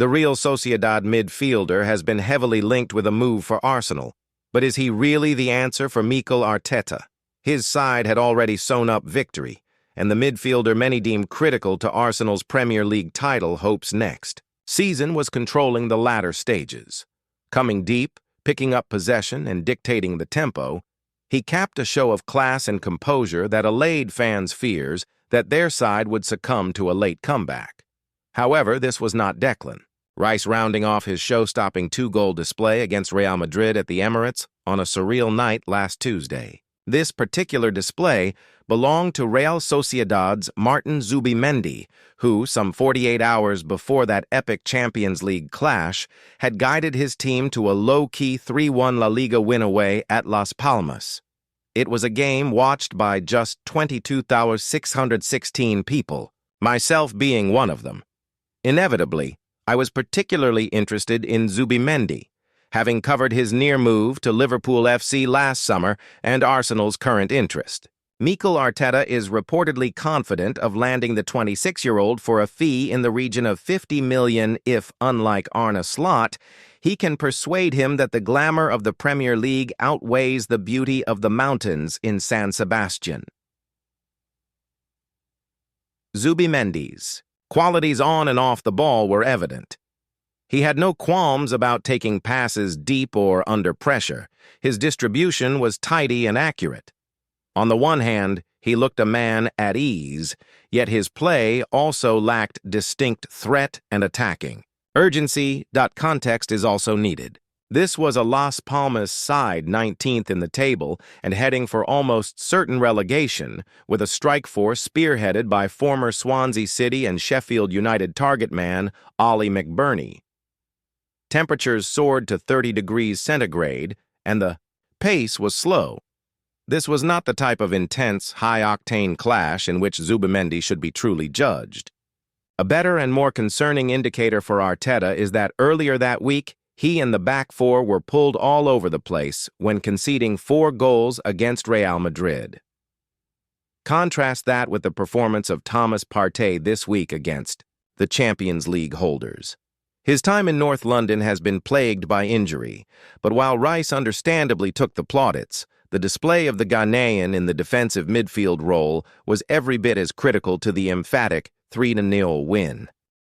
The Real Sociedad midfielder has been heavily linked with a move for Arsenal, but is he really the answer for Mikel Arteta? His side had already sewn up victory, and the midfielder many deem critical to Arsenal's Premier League title hopes next season was controlling the latter stages. Coming deep, picking up possession, and dictating the tempo, he capped a show of class and composure that allayed fans' fears that their side would succumb to a late comeback. However, this was not Declan. Rice rounding off his show-stopping 2-goal display against Real Madrid at the Emirates on a surreal night last Tuesday. This particular display belonged to Real Sociedad's Martin Zubimendi, who, some 48 hours before that epic Champions League clash, had guided his team to a low-key 3-1 La Liga win away at Las Palmas. It was a game watched by just 22,616 people, myself being one of them. Inevitably, I was particularly interested in Zubimendi, having covered his near move to Liverpool FC last summer and Arsenal's current interest. Mikel Arteta is reportedly confident of landing the 26-year-old for a fee in the region of 50 million if, unlike Arne Slot, he can persuade him that the glamour of the Premier League outweighs the beauty of the mountains in San Sebastian. Zubimendi's qualities on and off the ball were evident. He had no qualms about taking passes deep or under pressure. His distribution was tidy and accurate. On the one hand, he looked a man at ease, yet his play also lacked distinct threat and attacking. Context is also needed. This was a Las Palmas side 19th in the table and heading for almost certain relegation, with a strike force spearheaded by former Swansea City and Sheffield United target man Ollie McBurney. Temperatures soared to 30 degrees centigrade, and the pace was slow. This was not the type of intense, high-octane clash in which Zubimendi should be truly judged. A better and more concerning indicator for Arteta is that earlier that week, he and the back four were pulled all over the place when conceding 4 goals against Real Madrid. Contrast that with the performance of Thomas Partey this week against the Champions League holders. His time in North London has been plagued by injury, but while Rice understandably took the plaudits, the display of the Ghanaian in the defensive midfield role was every bit as critical to the emphatic 3-0 win.